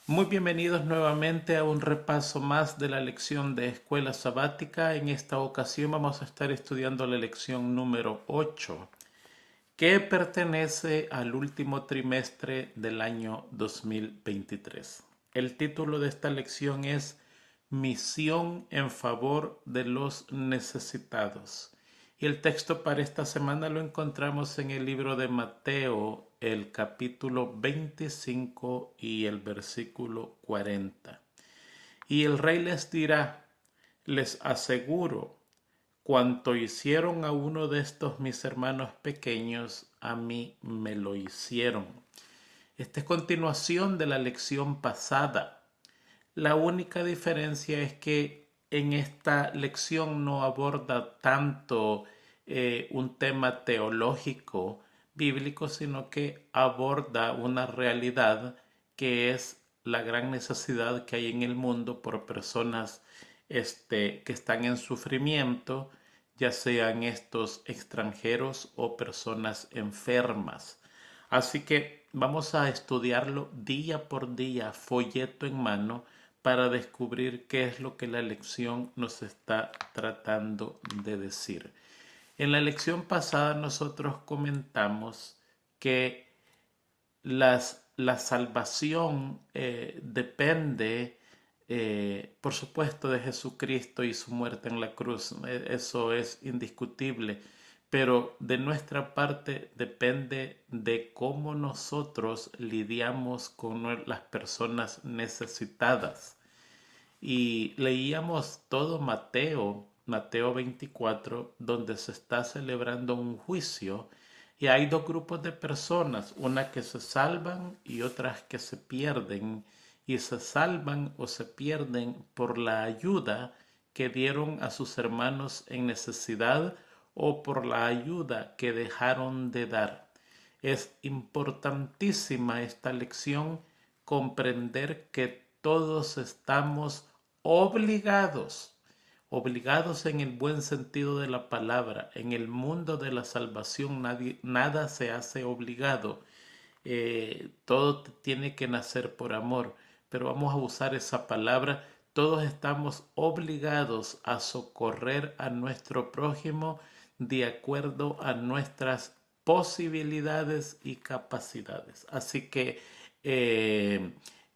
Muy bienvenidos nuevamente a un repaso más de la lección de Escuela Sabática. En esta ocasión vamos a estar estudiando la lección número 8, que pertenece al último trimestre del año 2023. El título de esta lección es Misión en favor de los necesitados. Y el texto para esta semana lo encontramos en el libro de Mateo, el capítulo 25 y el versículo 40. Y el rey les dirá, les aseguro, cuanto hicieron a uno de estos mis hermanos pequeños, a mí me lo hicieron. Esta es continuación de la lección pasada. La única diferencia es que en esta lección no aborda tanto un tema teológico bíblico, sino que aborda una realidad que es la gran necesidad que hay en el mundo por personas que están en sufrimiento, ya sean estos extranjeros o personas enfermas. Así que vamos a estudiarlo día por día, folleto en mano, para descubrir qué es lo que la lección nos está tratando de decir. En la lección pasada nosotros comentamos que la salvación depende, por supuesto, de Jesucristo y su muerte en la cruz. Eso es indiscutible. Pero de nuestra parte depende de cómo nosotros lidiamos con las personas necesitadas. Y leíamos todo Mateo 24, donde se está celebrando un juicio y hay dos grupos de personas, una que se salvan y otras que se pierden, y se salvan o se pierden por la ayuda que dieron a sus hermanos en necesidad o por la ayuda que dejaron de dar. Es importantísima esta lección, comprender que todos estamos obligados, obligados en el buen sentido de la palabra. En el mundo de la salvación nada se hace obligado. Todo tiene que nacer por amor, pero vamos a usar esa palabra. Todos estamos obligados a socorrer a nuestro prójimo de acuerdo a nuestras posibilidades y capacidades. Así que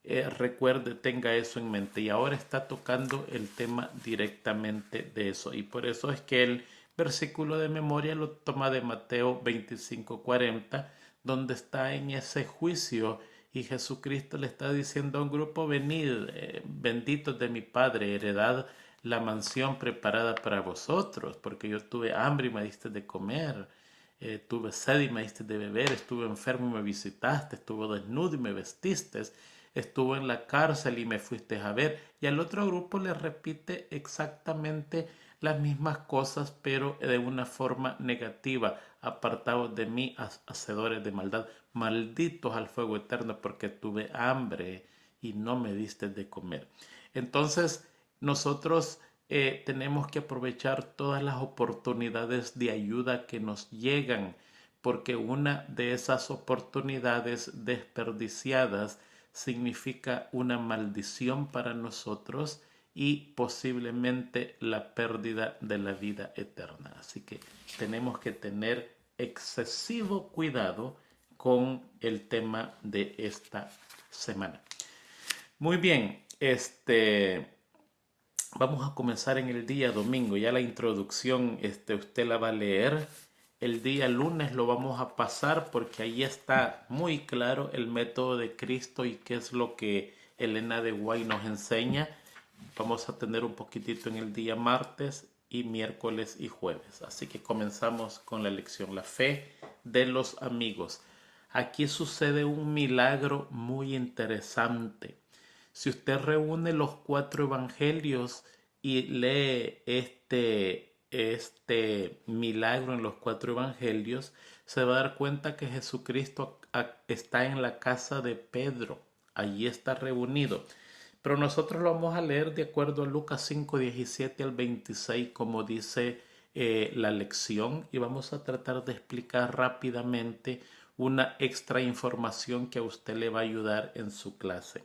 recuerde, tenga eso en mente. Y ahora está tocando el tema directamente de eso. Y por eso es que el versículo de memoria lo toma de Mateo 25:40, donde está en ese juicio y Jesucristo le está diciendo a un grupo, venid, benditos de mi Padre, heredad la mansión preparada para vosotros, porque yo tuve hambre y me diste de comer, tuve sed y me diste de beber, estuve enfermo y me visitaste, estuve desnudo y me vestiste, estuve en la cárcel y me fuiste a ver. Y al otro grupo le repite exactamente las mismas cosas, pero de una forma negativa. Apartados de mí, hacedores de maldad, malditos al fuego eterno, porque tuve hambre y no me diste de comer. Entonces, nosotros tenemos que aprovechar todas las oportunidades de ayuda que nos llegan, porque una de esas oportunidades desperdiciadas significa una maldición para nosotros y posiblemente la pérdida de la vida eterna. Así que tenemos que tener excesivo cuidado con el tema de esta semana. Muy bien, vamos a comenzar en el día domingo. Ya la introducción, usted la va a leer. El día lunes lo vamos a pasar porque ahí está muy claro el método de Cristo y qué es lo que Elena de Guay nos enseña. Vamos a tener un poquitito en el día martes y miércoles y jueves. Así que comenzamos con la lección, la fe de los amigos. Aquí sucede un milagro muy interesante. Si usted reúne los cuatro evangelios y lee este milagro en los cuatro evangelios, se va a dar cuenta que Jesucristo está en la casa de Pedro. Allí está reunido. Pero nosotros lo vamos a leer de acuerdo a Lucas 5, 17 al 26, como dice la lección, y vamos a tratar de explicar rápidamente una extra información que a usted le va a ayudar en su clase.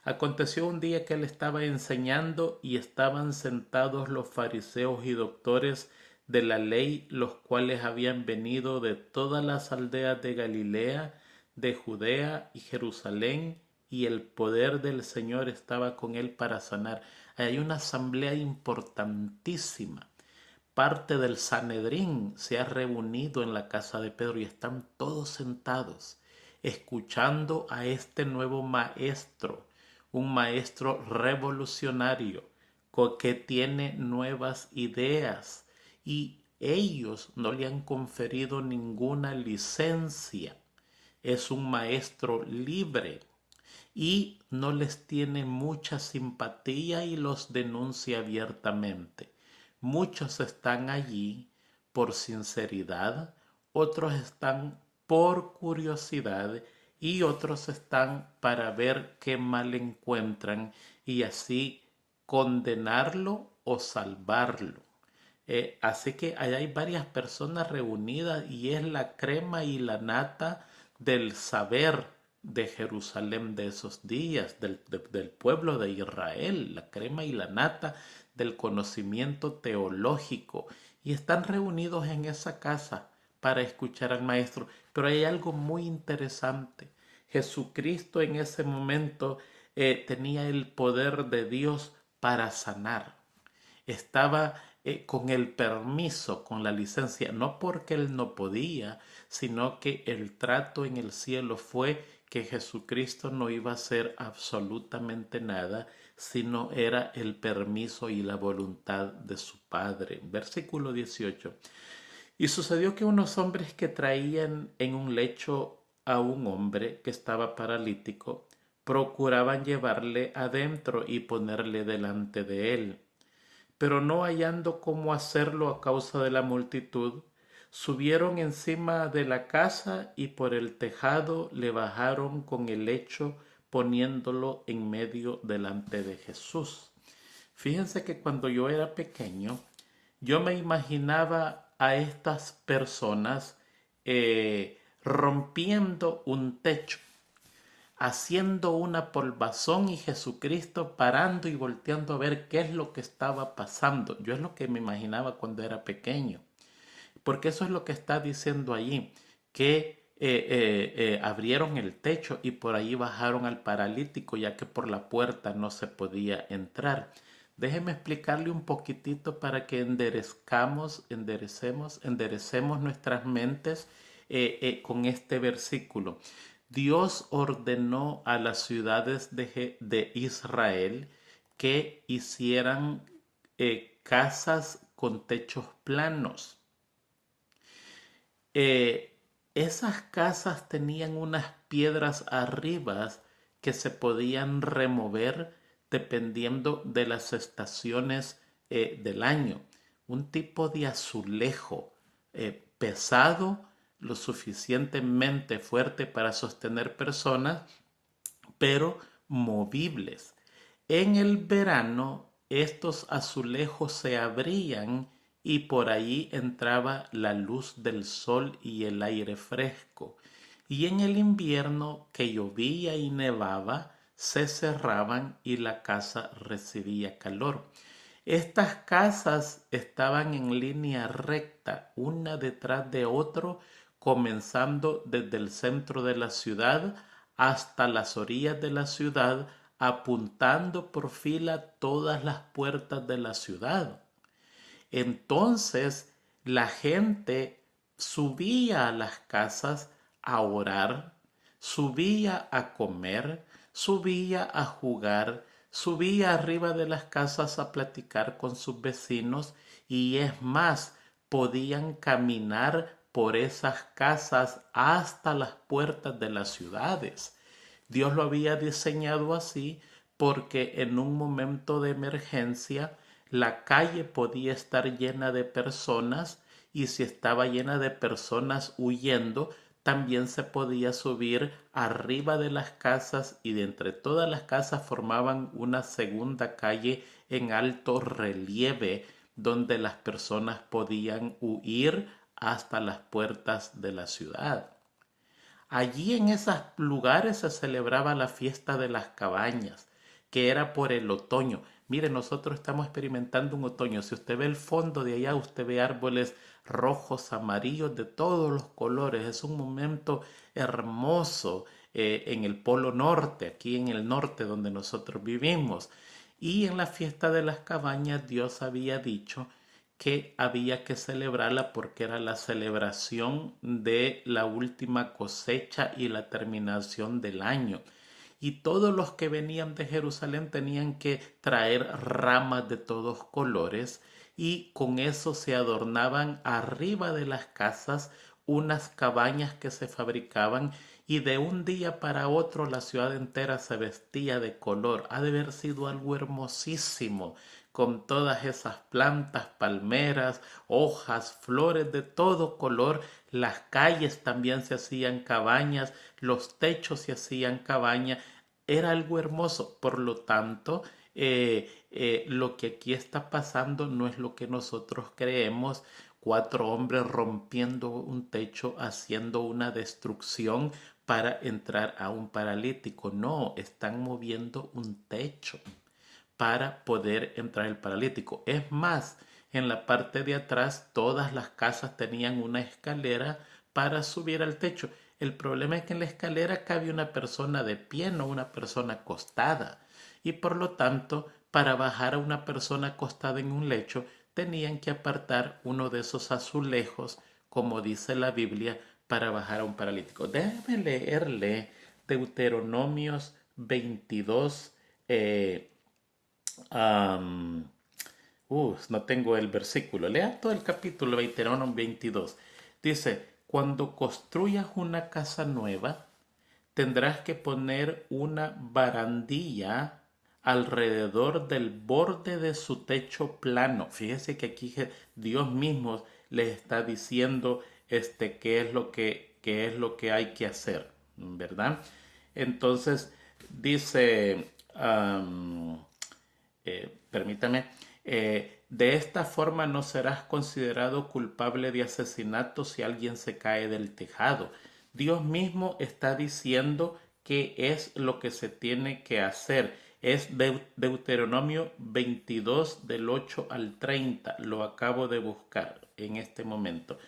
Aconteció un día que él estaba enseñando y estaban sentados los fariseos y doctores de la ley, los cuales habían venido de todas las aldeas de Galilea, de Judea y Jerusalén, y el poder del Señor estaba con él para sanar. Hay una asamblea importantísima. Parte del Sanedrín se ha reunido en la casa de Pedro y están todos sentados escuchando a este nuevo maestro, un maestro revolucionario que tiene nuevas ideas, y ellos no le han conferido ninguna licencia. Es un maestro libre y no les tiene mucha simpatía y los denuncia abiertamente. Muchos están allí por sinceridad, otros están por curiosidad y otros están para ver qué mal encuentran y así condenarlo o salvarlo. Así que allá hay varias personas reunidas y es la crema y la nata del saber de Jerusalén de esos días, del pueblo de Israel, la crema y la nata del conocimiento teológico. Y están reunidos en esa casa para escuchar al maestro. Pero hay algo muy interesante. Jesucristo en ese momento tenía el poder de Dios para sanar. Estaba con el permiso, con la licencia, no porque él no podía, sino que el trato en el cielo fue que Jesucristo no iba a hacer absolutamente nada, sino era el permiso y la voluntad de su Padre. Versículo 18. Y sucedió que unos hombres que traían en un lecho a un hombre que estaba paralítico, procuraban llevarle adentro y ponerle delante de él. Pero no hallando cómo hacerlo a causa de la multitud, subieron encima de la casa y por el tejado le bajaron con el lecho, poniéndolo en medio delante de Jesús. Fíjense que cuando yo era pequeño, yo me imaginaba a estas personas rompiendo un techo, haciendo una polvazón y Jesucristo parando y volteando a ver qué es lo que estaba pasando. Yo es lo que me imaginaba cuando era pequeño, porque eso es lo que está diciendo allí, que abrieron el techo y por ahí bajaron al paralítico, ya que por la puerta no se podía entrar. Déjeme explicarle un poquitito para que enderecemos nuestras mentes con este versículo. Dios ordenó a las ciudades de Israel que hicieran casas con techos planos. Esas casas tenían unas piedras arriba que se podían remover dependiendo de las estaciones del año. Un tipo de azulejo pesado, lo suficientemente fuerte para sostener personas, pero movibles. En el verano, estos azulejos se abrían y por ahí entraba la luz del sol y el aire fresco. Y en el invierno, que llovía y nevaba, se cerraban y la casa recibía calor. Estas casas estaban en línea recta, una detrás de otro, comenzando desde el centro de la ciudad hasta las orillas de la ciudad, apuntando por fila todas las puertas de la ciudad. Entonces la gente subía a las casas a orar, subía a comer, subía a jugar, subía arriba de las casas a platicar con sus vecinos y es más, podían caminar por esas casas hasta las puertas de las ciudades. Dios lo había diseñado así porque en un momento de emergencia la calle podía estar llena de personas y si estaba llena de personas huyendo, también se podía subir arriba de las casas y de entre todas las casas formaban una segunda calle en alto relieve donde las personas podían huir hasta las puertas de la ciudad. Allí en esos lugares se celebraba la fiesta de las cabañas, que era por el otoño. Mire, nosotros estamos experimentando un otoño. Si usted ve el fondo de allá, usted ve árboles rojos, amarillos, de todos los colores. Es un momento hermoso en el Polo Norte, aquí en el norte donde nosotros vivimos. Y en la fiesta de las cabañas Dios había dicho que había que celebrarla porque era la celebración de la última cosecha y la terminación del año. Y todos los que venían de Jerusalén tenían que traer ramas de todos colores y con eso se adornaban arriba de las casas unas cabañas que se fabricaban y de un día para otro la ciudad entera se vestía de color. Ha de haber sido algo hermosísimo con todas esas plantas, palmeras, hojas, flores de todo color. Las calles también se hacían cabañas, los techos se hacían cabañas. Era algo hermoso. Por lo tanto, lo que aquí está pasando no es lo que nosotros creemos. Cuatro hombres rompiendo un techo, haciendo una destrucción para entrar a un paralítico. No, están moviendo un techo para poder entrar el paralítico. Es más, en la parte de atrás todas las casas tenían una escalera para subir al techo. El problema es que en la escalera cabe una persona de pie, no una persona acostada. Y por lo tanto, para bajar a una persona acostada en un lecho, tenían que apartar uno de esos azulejos, como dice la Biblia, para bajar a un paralítico. Déjeme leerle Deuteronomios 22, Am, no tengo el versículo. Lea todo el capítulo 21, 22. Dice, cuando construyas una casa nueva, tendrás que poner una barandilla alrededor del borde de su techo plano. Fíjese que aquí Dios mismo les está diciendo qué es lo que hay que hacer, ¿verdad? Entonces dice, permítame, de esta forma no serás considerado culpable de asesinato si alguien se cae del tejado. Dios mismo está diciendo qué es lo que se tiene que hacer. Es Deuteronomio 22 del 8 al 30. Lo acabo de buscar en este momento.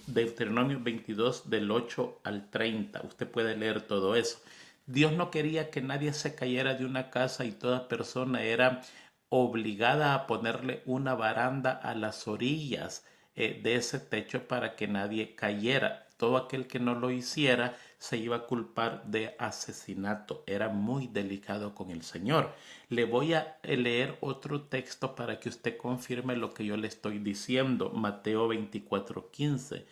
Deuteronomio 22 del 8 al 30. Usted puede leer todo eso. Dios no quería que nadie se cayera de una casa y toda persona era obligada a ponerle una baranda a las orillas de ese techo para que nadie cayera. Todo aquel que no lo hiciera se iba a culpar de asesinato. Era muy delicado con el Señor. Le voy a leer otro texto para que usted confirme lo que yo le estoy diciendo. Mateo 24:15.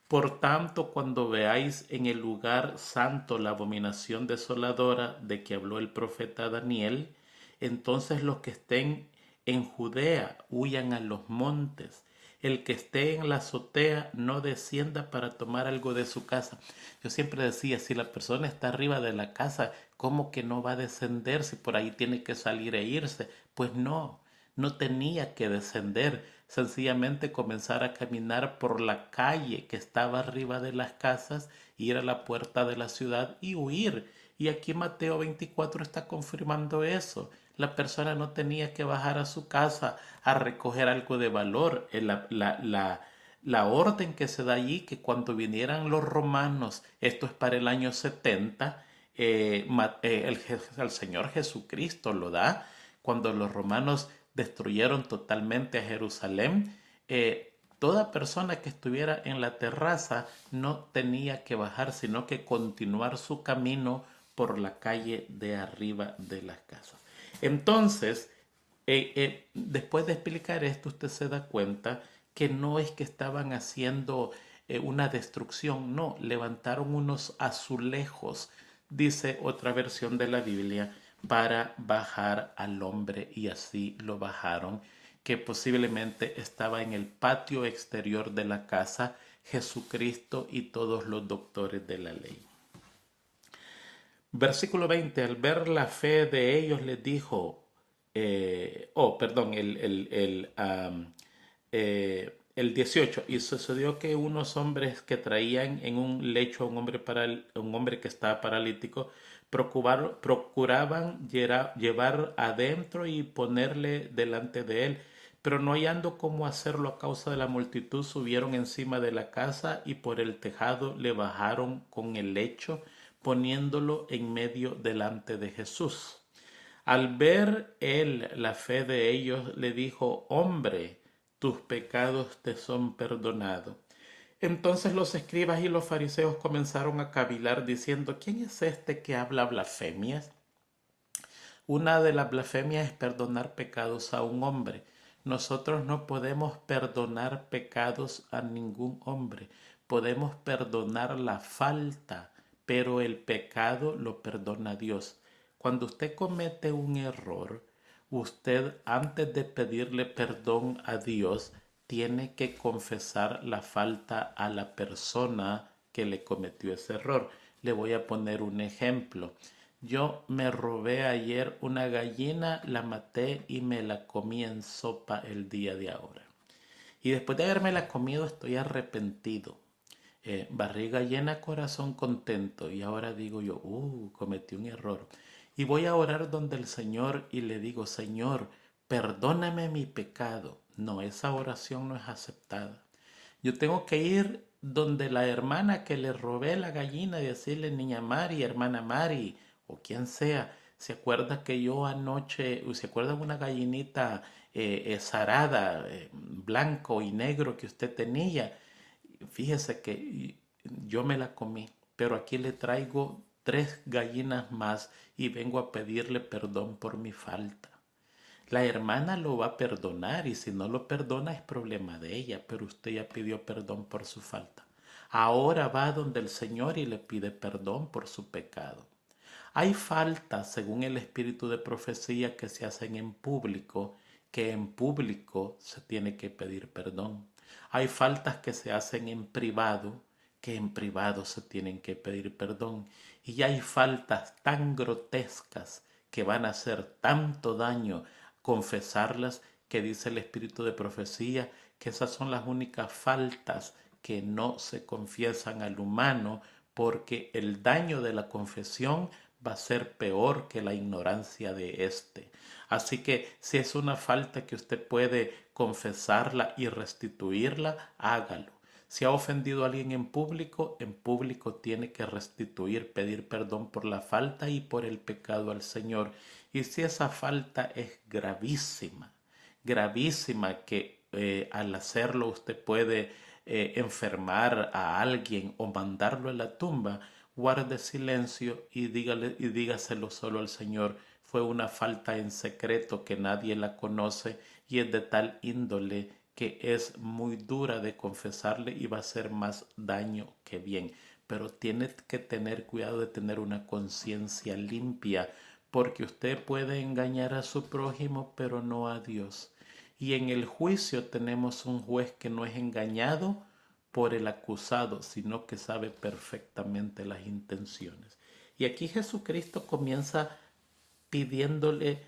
Por tanto, cuando veáis en el lugar santo la abominación desoladora de que habló el profeta Daniel, entonces los que estén en Judea huyan a los montes. El que esté en la azotea no descienda para tomar algo de su casa. Yo siempre decía, si la persona está arriba de la casa, ¿cómo que no va a descender si por ahí tiene que salir e irse? Pues no, no tenía que descender, sencillamente comenzar a caminar por la calle que estaba arriba de las casas, ir a la puerta de la ciudad y huir. Y aquí Mateo 24 está confirmando eso. La persona no tenía que bajar a su casa a recoger algo de valor. La orden que se da allí, que cuando vinieran los romanos, esto es para el año 70, el Señor Jesucristo lo da, cuando los romanos destruyeron totalmente a Jerusalén, toda persona que estuviera en la terraza no tenía que bajar, sino que continuar su camino por la calle de arriba de las casas. Entonces, después de explicar esto, usted se da cuenta que no es que estaban haciendo una destrucción, no, levantaron unos azulejos, dice otra versión de la Biblia, para bajar al hombre y así lo bajaron, que posiblemente estaba en el patio exterior de la casa Jesucristo y todos los doctores de la ley. Versículo 20, al ver la fe de ellos les dijo, perdón, el 18, y sucedió que unos hombres que traían en un lecho a un hombre que estaba paralítico, procuraban llevar adentro y ponerle delante de él. Pero no hallando cómo hacerlo a causa de la multitud, subieron encima de la casa y por el tejado le bajaron con el lecho, poniéndolo en medio delante de Jesús. Al ver él la fe de ellos, le dijo: Hombre, tus pecados te son perdonados. Entonces los escribas y los fariseos comenzaron a cavilar diciendo: ¿Quién es este que habla blasfemias? Una de las blasfemias es perdonar pecados a un hombre. Nosotros no podemos perdonar pecados a ningún hombre. Podemos perdonar la falta, pero el pecado lo perdona Dios. Cuando usted comete un error, usted, antes de pedirle perdón a Dios, tiene que confesar la falta a la persona que le cometió ese error. Le voy a poner un ejemplo. Yo me robé ayer una gallina, la maté y me la comí en sopa el día de ahora. Y después de haberme la comido estoy arrepentido. Barriga llena, corazón contento. Y ahora digo yo, cometí un error. Y voy a orar donde el Señor y le digo: Señor, perdóname mi pecado. No, esa oración no es aceptada. Yo tengo que ir donde la hermana que le robé la gallina y decirle: niña Mari, hermana Mari, o quien sea, ¿se acuerda que yo anoche, se acuerda de una gallinita sarada, blanco y negro que usted tenía? Fíjese que yo me la comí, pero aquí le traigo 3 gallinas más y vengo a pedirle perdón por mi falta. La hermana lo va a perdonar y si no lo perdona es problema de ella, pero usted ya pidió perdón por su falta. Ahora va donde el Señor y le pide perdón por su pecado. Hay faltas, según el espíritu de profecía, que se hacen en público, que en público se tiene que pedir perdón. Hay faltas que se hacen en privado, que en privado se tienen que pedir perdón. Y hay faltas tan grotescas que van a hacer tanto daño confesarlas, que dice el espíritu de profecía que esas son las únicas faltas que no se confiesan al humano, porque el daño de la confesión va a ser peor que la ignorancia de éste. Así que si es una falta que usted puede confesarla y restituirla, hágalo. Si ha ofendido a alguien en público tiene que restituir, pedir perdón por la falta y por el pecado al Señor. Y si esa falta es gravísima, gravísima, que al hacerlo usted puede enfermar a alguien o mandarlo a la tumba, guarde silencio y dígaselo solo al Señor. Fue una falta en secreto que nadie la conoce y es de tal índole que es muy dura de confesarle y va a hacer más daño que bien. Pero tiene que tener cuidado de tener una conciencia limpia, porque usted puede engañar a su prójimo, pero no a Dios. Y en el juicio tenemos un juez que no es engañado por el acusado, sino que sabe perfectamente las intenciones. Y aquí Jesucristo comienza pidiéndole,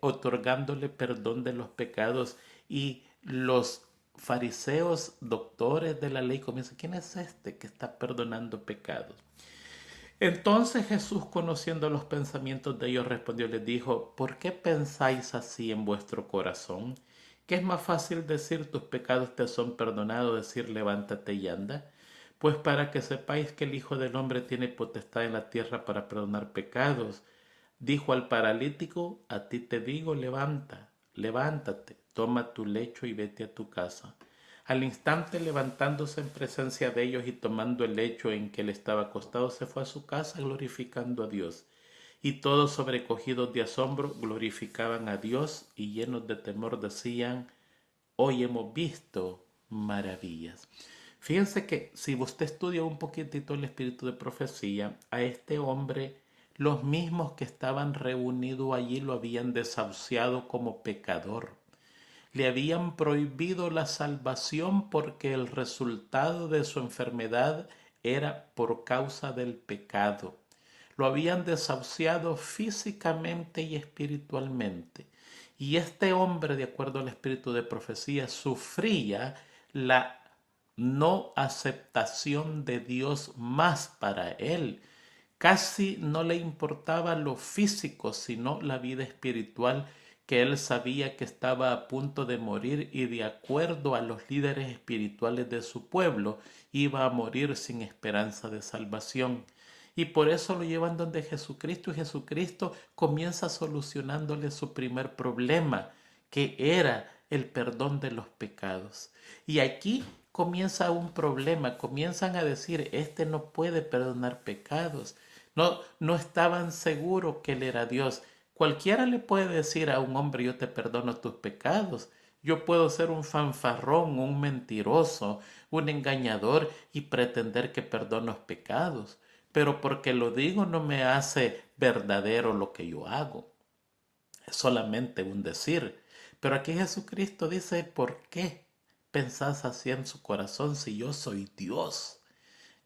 otorgándole perdón de los pecados, y los fariseos, doctores de la ley, comienzan: ¿quién es este que está perdonando pecados? Entonces Jesús, conociendo los pensamientos de ellos, respondió y les dijo: ¿por qué pensáis así en vuestro corazón? ¿Que es más fácil decir tus pecados te son perdonados, decir levántate y anda? Pues para que sepáis que el Hijo del Hombre tiene potestad en la tierra para perdonar pecados. Dijo al paralítico: a ti te digo, levántate, toma tu lecho y vete a tu casa. Al instante, levantándose en presencia de ellos y tomando el lecho en que él estaba acostado, se fue a su casa glorificando a Dios. Y todos, sobrecogidos de asombro, glorificaban a Dios y llenos de temor decían: hoy hemos visto maravillas. Fíjense que si usted estudia un poquitito el espíritu de profecía, a este hombre los mismos que estaban reunidos allí lo habían desahuciado como pecador. Le habían prohibido la salvación porque el resultado de su enfermedad era por causa del pecado. Lo habían desahuciado físicamente y espiritualmente. Y este hombre, de acuerdo al espíritu de profecía, sufría la no aceptación de Dios más para él. Casi no le importaba lo físico, sino la vida espiritual, que él sabía que estaba a punto de morir y de acuerdo a los líderes espirituales de su pueblo, iba a morir sin esperanza de salvación. Y por eso lo llevan donde Jesucristo y Jesucristo comienza solucionándole su primer problema, que era el perdón de los pecados. Y aquí comienza un problema, comienzan a decir, este no puede perdonar pecados. No estaban seguros que él era Dios. Cualquiera le puede decir a un hombre, yo te perdono tus pecados. Yo puedo ser un fanfarrón, un mentiroso, un engañador y pretender que perdono los pecados. Pero porque lo digo no me hace verdadero lo que yo hago. Es solamente un decir. Pero aquí Jesucristo dice, ¿por qué pensás así en su corazón si yo soy Dios?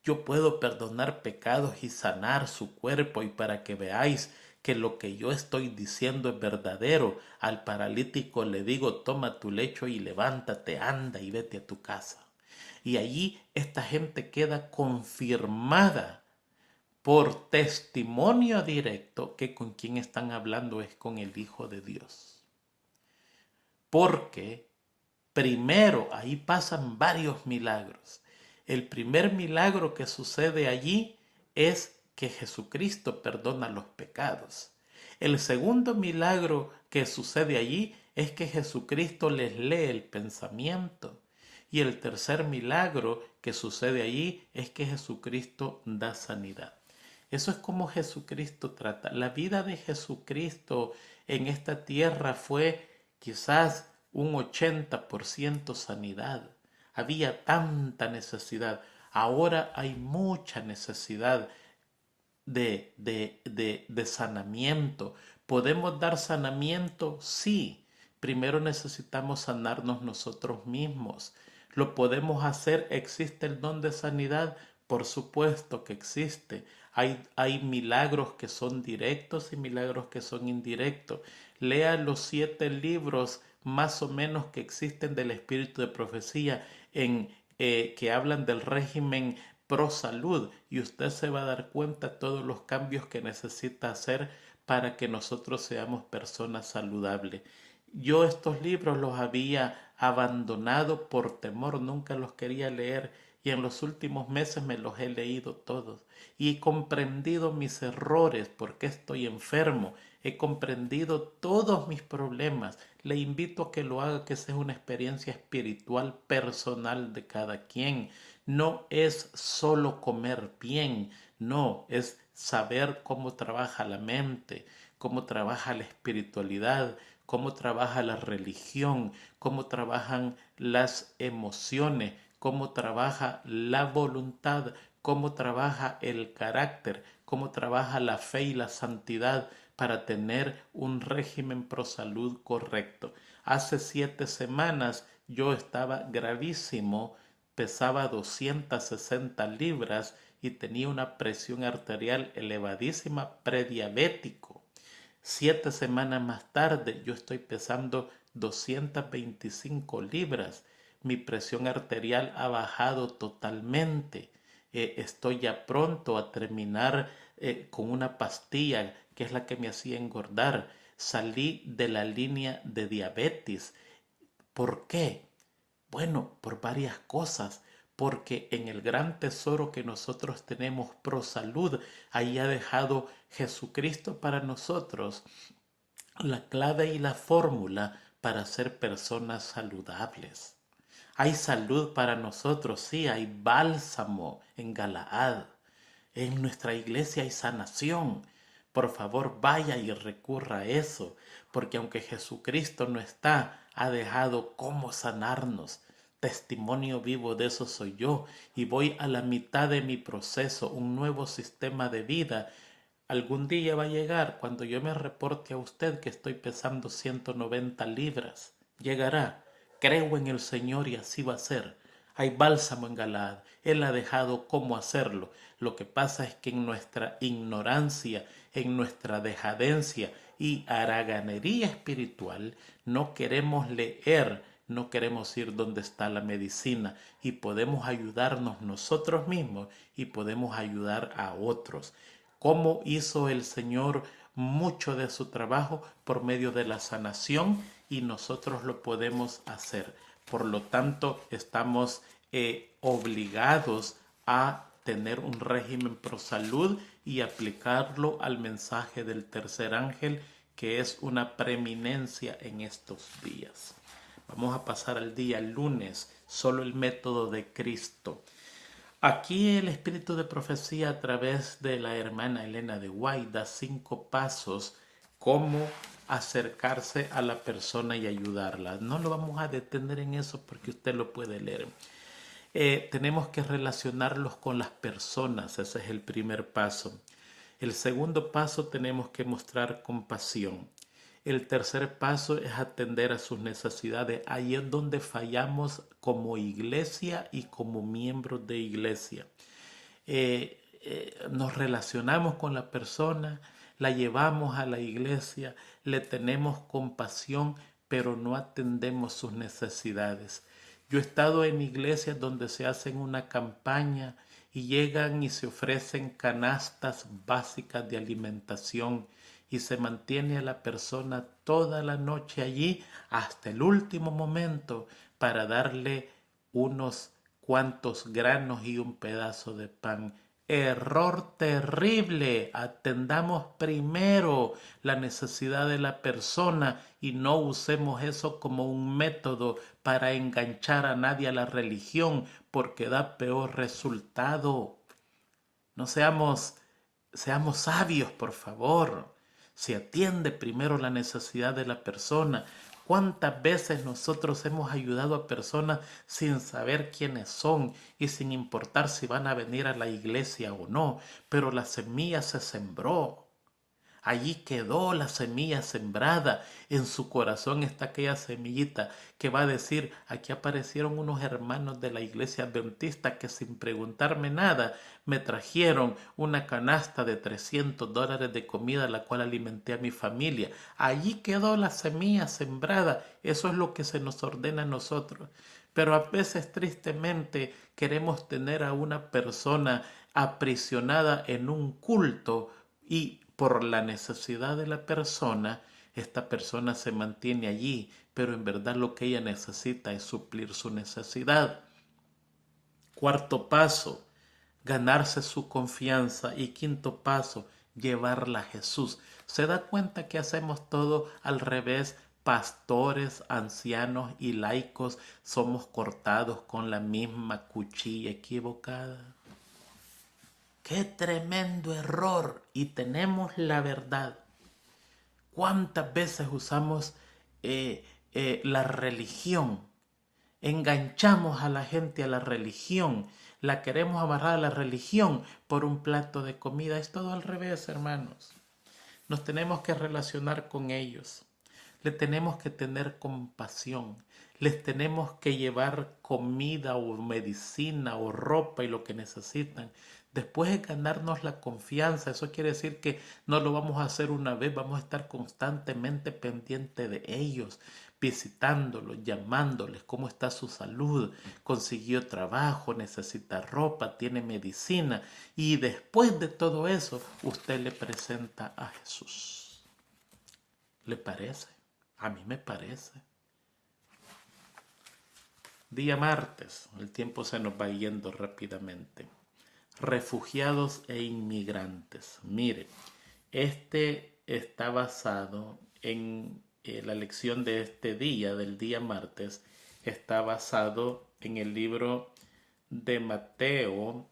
Yo puedo perdonar pecados y sanar su cuerpo, y para que veáis que lo que yo estoy diciendo es verdadero, al paralítico le digo, toma tu lecho y levántate, anda y vete a tu casa. Y allí esta gente queda confirmada por testimonio directo que con quien están hablando es con el Hijo de Dios. Porque primero ahí pasan varios milagros. El primer milagro que sucede allí es que Jesucristo perdona los pecados. El segundo milagro que sucede allí es que Jesucristo les lee el pensamiento. Y el tercer milagro que sucede allí es que Jesucristo da sanidad. Eso es como Jesucristo trata. La vida de Jesucristo en esta tierra fue quizás un 80% sanidad. Había tanta necesidad. Ahora hay mucha necesidad de sanamiento. ¿Podemos dar sanamiento? Sí. Primero necesitamos sanarnos nosotros mismos. ¿Lo podemos hacer? ¿Existe el don de sanidad? Por supuesto que existe. Hay milagros que son directos y milagros que son indirectos. Lea los 7 libros más o menos que existen del espíritu de profecía que hablan del régimen pro salud, y usted se va a dar cuenta de todos los cambios que necesita hacer para que nosotros seamos personas saludables. Yo estos libros los había abandonado por temor, nunca los quería leer, y en los últimos meses me los he leído todos y he comprendido mis errores, porque estoy enfermo, he comprendido todos mis problemas. Le invito a que lo haga, que sea una experiencia espiritual personal de cada quien. No es solo comer bien, no, es saber cómo trabaja la mente, cómo trabaja la espiritualidad, cómo trabaja la religión, cómo trabajan las emociones, cómo trabaja la voluntad, cómo trabaja el carácter, cómo trabaja la fe y la santidad para tener un régimen pro salud correcto. Hace 7 semanas yo estaba gravísimo, pesaba 260 libras y tenía una presión arterial elevadísima, prediabético. 7 semanas más tarde yo estoy pesando 225 libras. Mi presión arterial ha bajado totalmente. Estoy ya pronto a terminar con una pastilla que es la que me hacía engordar. Salí de la línea de diabetes. ¿Por qué? Bueno, por varias cosas. Porque en el gran tesoro que nosotros tenemos pro salud, ahí ha dejado Jesucristo para nosotros la clave y la fórmula para ser personas saludables. Hay salud para nosotros, sí, hay bálsamo en Galaad. En nuestra iglesia hay sanación. Por favor, vaya y recurra a eso, porque aunque Jesucristo no está, ha dejado cómo sanarnos. Testimonio vivo de eso soy yo, y voy a la mitad de mi proceso, un nuevo sistema de vida. Algún día va a llegar cuando yo me reporte a usted que estoy pesando 190 libras. Llegará. Creo en el Señor y así va a ser. Hay bálsamo en Galaad. Él ha dejado cómo hacerlo. Lo que pasa es que en nuestra ignorancia, en nuestra decadencia y haraganería espiritual, no queremos leer, no queremos ir donde está la medicina, y podemos ayudarnos nosotros mismos y podemos ayudar a otros. cómo hizo el Señor mucho de su trabajo por medio de la sanación y nosotros lo podemos hacer. Por lo tanto, estamos obligados a tener un régimen pro salud y aplicarlo al mensaje del tercer ángel, que es una preeminencia en estos días. Vamos a pasar al día lunes, solo el método de Cristo. Aquí el espíritu de profecía a través de la hermana Elena de White da 5 pasos cómo acercarse a la persona y ayudarla. No lo vamos a detener en eso porque usted lo puede leer. Tenemos que relacionarlos con las personas, ese es el primer paso. El segundo paso, tenemos que mostrar compasión. El tercer paso es atender a sus necesidades. Ahí es donde fallamos como iglesia y como miembros de iglesia. Nos relacionamos con la persona, la llevamos a la iglesia, le tenemos compasión, pero no atendemos sus necesidades. Yo he estado en iglesias donde se hacen una campaña y llegan y se ofrecen canastas básicas de alimentación y se mantiene a la persona toda la noche allí hasta el último momento para darle unos cuantos granos y un pedazo de pan. Error terrible. Atendamos primero la necesidad de la persona y no usemos eso como un método para enganchar a nadie a la religión, porque da peor resultado. No seamos sabios, por favor. Se atiende primero la necesidad de la persona. ¿Cuántas veces nosotros hemos ayudado a personas sin saber quiénes son y sin importar si van a venir a la iglesia o no? Pero la semilla se sembró. Allí quedó la semilla sembrada. En su corazón está aquella semillita que va a decir: aquí aparecieron unos hermanos de la iglesia adventista que sin preguntarme nada me trajeron una canasta de $300 de comida, la cual alimenté a mi familia. Allí quedó la semilla sembrada. Eso es lo que se nos ordena a nosotros. Pero a veces tristemente queremos tener a una persona aprisionada en un culto y por la necesidad de la persona, esta persona se mantiene allí, pero en verdad lo que ella necesita es suplir su necesidad. Cuarto paso, ganarse su confianza. Y quinto paso, llevarla a Jesús. ¿Se da cuenta que hacemos todo al revés? Pastores, ancianos y laicos somos cortados con la misma cuchilla equivocada. ¡Qué tremendo error! Y tenemos la verdad. ¿Cuántas veces usamos la religión? Enganchamos a la gente a la religión. La queremos amarrar a la religión por un plato de comida. Es todo al revés, hermanos. Nos tenemos que relacionar con ellos. Le tenemos que tener compasión. Les tenemos que llevar comida o medicina o ropa y lo que necesitan. Después de ganarnos la confianza, eso quiere decir que no lo vamos a hacer una vez, vamos a estar constantemente pendiente de ellos, visitándolos, llamándoles cómo está su salud, consiguió trabajo, necesita ropa, tiene medicina. Y después de todo eso, usted le presenta a Jesús. ¿Le parece? A mí me parece. Día martes, el tiempo se nos va yendo rápidamente. Refugiados e inmigrantes. Mire, este está basado en la lección de este día, del día martes, está basado en el libro de Mateo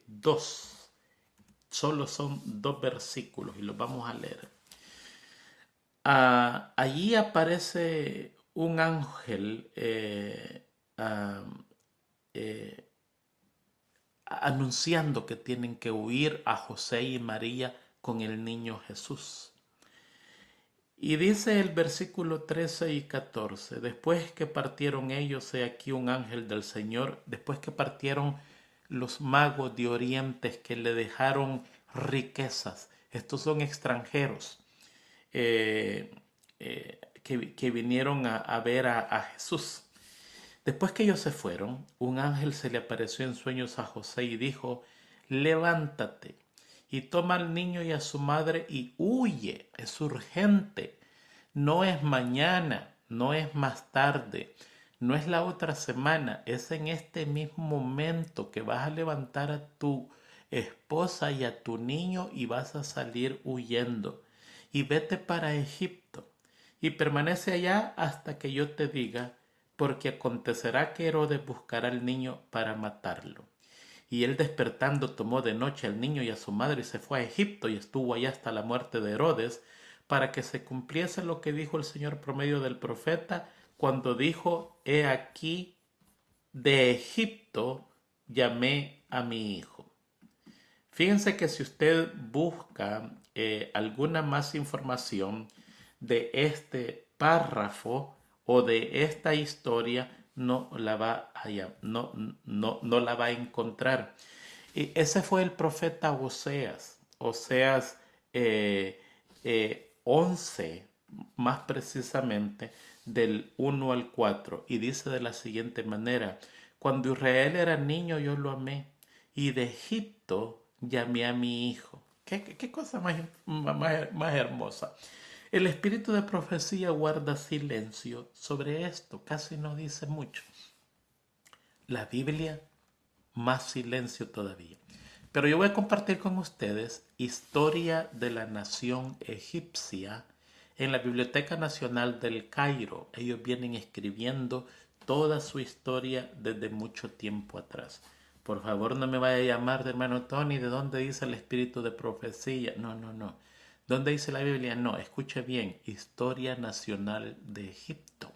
2. Solo son 2 versículos y los vamos a leer. Allí aparece un ángel anunciando que tienen que huir a José y María con el niño Jesús. Y dice el versículo 13 y 14, después que partieron ellos, he aquí un ángel del Señor, después que partieron los magos de Oriente que le dejaron riquezas, estos son extranjeros, que vinieron a ver a Jesús. Después que ellos se fueron, un ángel se le apareció en sueños a José y dijo: levántate y toma al niño y a su madre y huye. Es urgente. No es mañana, no es más tarde, no es la otra semana, es en este mismo momento que vas a levantar a tu esposa y a tu niño y vas a salir huyendo. Y vete para Egipto y permanece allá hasta que yo te diga, porque acontecerá que Herodes buscará al niño para matarlo. Y él despertando tomó de noche al niño y a su madre y se fue a Egipto y estuvo allá hasta la muerte de Herodes, para que se cumpliese lo que dijo el Señor por medio del profeta, cuando dijo, he aquí, de Egipto llamé a mi hijo. Fíjense que si usted busca alguna más información de este párrafo o de esta historia, no la va a, no la va a encontrar. Y ese fue el profeta Oseas. Oseas 11, más precisamente, del 1 al 4. Y dice de la siguiente manera, cuando Israel era niño yo lo amé, y de Egipto llamé a mi hijo. ¿Qué cosa más hermosa? El espíritu de profecía guarda silencio sobre esto, casi no dice mucho. La Biblia, más silencio todavía. Pero yo voy a compartir con ustedes historia de la nación egipcia en la Biblioteca Nacional del Cairo. Ellos vienen escribiendo toda su historia desde mucho tiempo atrás. Por favor, no me vaya a llamar de hermano Tony, ¿de dónde dice el espíritu de profecía? No, no, no. ¿Dónde dice la Biblia? No, escuche bien, Historia Nacional de Egipto.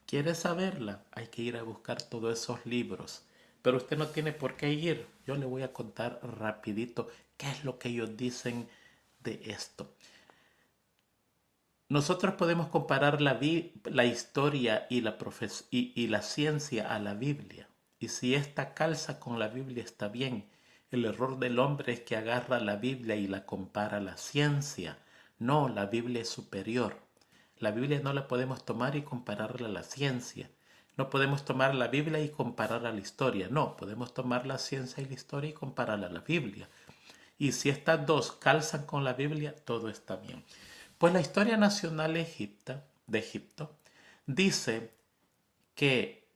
¿Quiere saberla? Hay que ir a buscar todos esos libros. Pero usted no tiene por qué ir. Yo le voy a contar rapidito qué es lo que ellos dicen de esto. Nosotros podemos comparar la historia y la ciencia a la Biblia. Y si esta calza con la Biblia está bien. El error del hombre es que agarra la Biblia y la compara a la ciencia. No, la Biblia es superior. La Biblia no la podemos tomar y compararla a la ciencia. No podemos tomar la Biblia y compararla a la historia. No, podemos tomar la ciencia y la historia y compararla a la Biblia. Y si estas dos calzan con la Biblia, todo está bien. Pues la historia nacional de Egipto dice que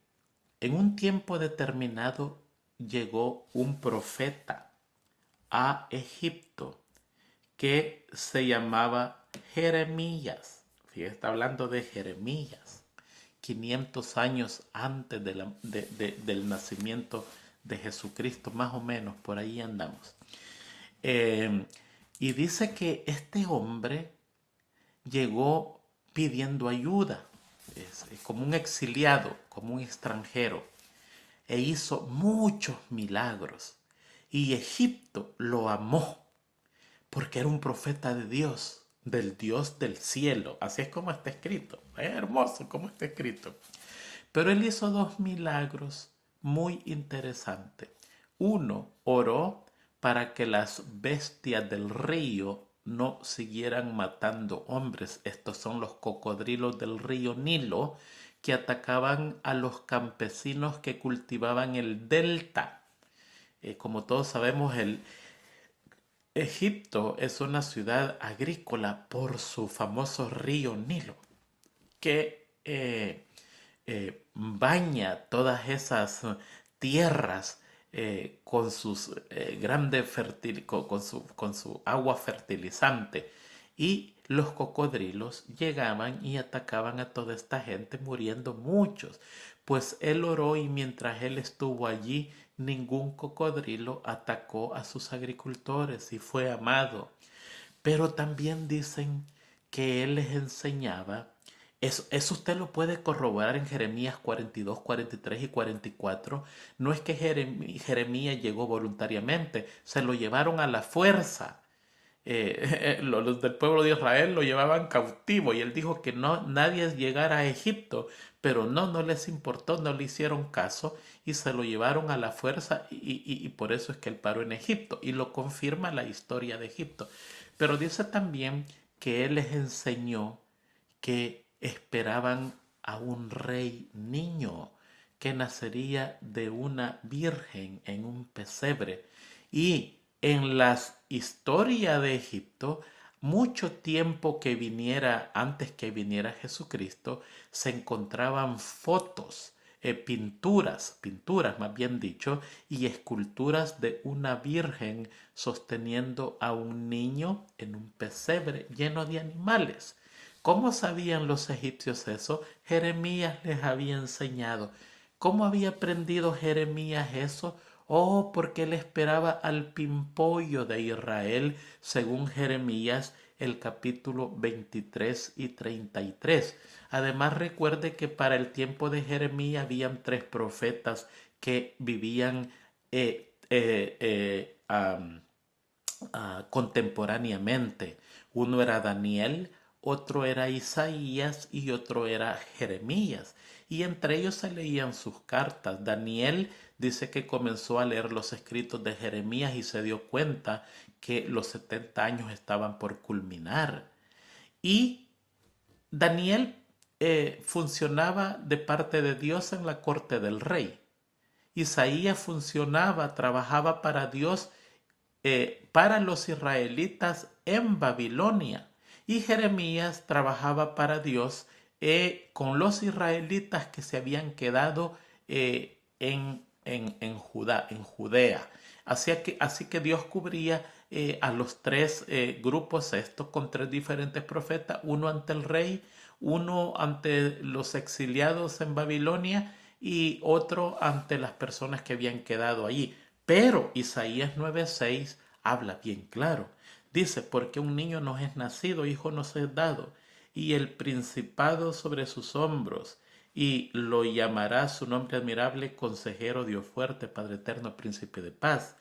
en un tiempo determinado llegó un profeta a Egipto que se llamaba Jeremías. Fíjate, está hablando de Jeremías, 500 años antes del nacimiento de Jesucristo, más o menos, por ahí andamos. Eh, y dice que este hombre llegó pidiendo ayuda, es como un exiliado, como un extranjero, e hizo muchos milagros. Y Egipto lo amó porque era un profeta de Dios, del Dios del cielo. Así es como está escrito. Es hermoso como está escrito. Pero él hizo dos milagros muy interesantes. Uno, oró para que las bestias del río no siguieran matando hombres. Estos son los cocodrilos del río Nilo que atacaban a los campesinos que cultivaban el delta. Como todos sabemos, Egipto es una ciudad agrícola por su famoso río Nilo, que baña todas esas tierras con sus con su agua fertilizante. Y los cocodrilos llegaban y atacaban a toda esta gente, muriendo muchos. Pues él oró y mientras él estuvo allí, ningún cocodrilo atacó a sus agricultores y fue amado. Pero también dicen que él les enseñaba, eso usted lo puede corroborar en Jeremías 42, 43 y 44. No es que Jeremías llegó voluntariamente, se lo llevaron a la fuerza. Los del pueblo de Israel lo llevaban cautivo y él dijo que no, nadie llegara a Egipto, pero no les importó, no le hicieron caso y se lo llevaron a la fuerza y por eso es que él paró en Egipto y lo confirma la historia de Egipto. Pero dice también que él les enseñó que esperaban a un rey niño que nacería de una virgen en un pesebre y En la historia de Egipto, mucho tiempo que viniera, antes que viniera Jesucristo, se encontraban fotos, pinturas más bien dicho, y esculturas de una virgen sosteniendo a un niño en un pesebre lleno de animales. ¿Cómo sabían los egipcios eso? Jeremías les había enseñado. ¿Cómo había aprendido Jeremías eso? Oh, porque él esperaba al pimpollo de Israel, según Jeremías, el capítulo 23 y 33. Además, recuerde que para el tiempo de Jeremías habían tres profetas que vivían contemporáneamente. Uno era Daniel, otro era Isaías y otro era Jeremías. Y entre ellos se leían sus cartas. Daniel dice que comenzó a leer los escritos de Jeremías y se dio cuenta que los 70 años estaban por culminar. Y Daniel funcionaba de parte de Dios en la corte del rey. Isaías funcionaba, trabajaba para Dios, para los israelitas en Babilonia. Y Jeremías trabajaba para Dios con los israelitas que se habían quedado en Judea. Así que Dios cubría a los tres grupos estos con tres diferentes profetas, uno ante el rey, uno ante los exiliados en Babilonia y otro ante las personas que habían quedado allí. Pero Isaías 9:6 habla bien claro. Dice, porque un niño nos es nacido, hijo nos es dado, y el principado sobre sus hombros, y lo llamará su nombre admirable, consejero, Dios fuerte, Padre eterno, príncipe de paz.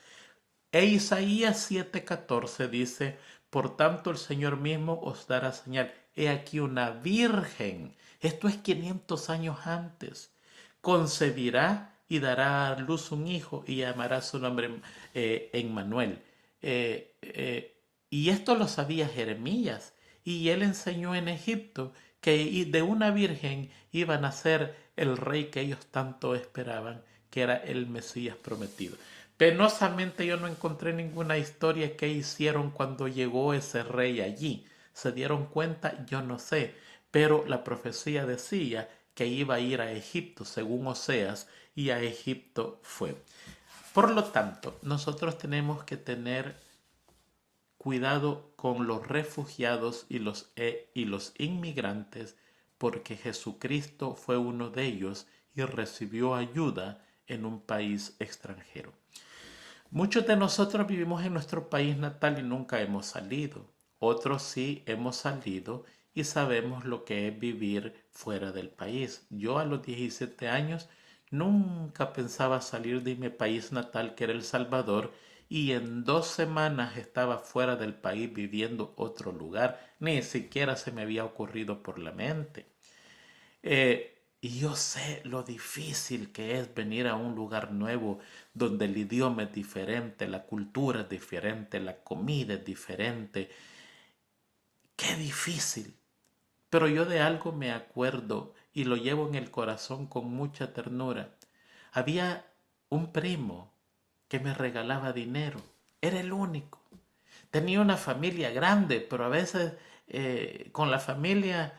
E Isaías 7:14 dice, por tanto el Señor mismo os dará señal. He aquí una virgen, esto es 500 años antes, concebirá y dará a luz un hijo y llamará su nombre Emmanuel. Y esto lo sabía Jeremías. Y él enseñó en Egipto que de una virgen iba a nacer el rey que ellos tanto esperaban, que era el Mesías prometido. Penosamente yo no encontré ninguna historia que hicieron cuando llegó ese rey allí. ¿Se dieron cuenta? Yo no sé. Pero la profecía decía que iba a ir a Egipto, según Oseas, y a Egipto fue. Por lo tanto, nosotros tenemos que tener cuidado con los refugiados y los inmigrantes, porque Jesucristo fue uno de ellos y recibió ayuda en un país extranjero. Muchos de nosotros vivimos en nuestro país natal y nunca hemos salido. Otros sí hemos salido y sabemos lo que es vivir fuera del país. Yo a los 17 años nunca pensaba salir de mi país natal, que era El Salvador, y en 2 semanas estaba fuera del país viviendo otro lugar. Ni siquiera se me había ocurrido por la mente. Y yo sé lo difícil que es venir a un lugar nuevo donde el idioma es diferente, la cultura es diferente, la comida es diferente. Qué difícil. Pero yo de algo me acuerdo y lo llevo en el corazón con mucha ternura. Había un primo que me regalaba dinero. Era el único. Tenía una familia grande, pero a veces con la familia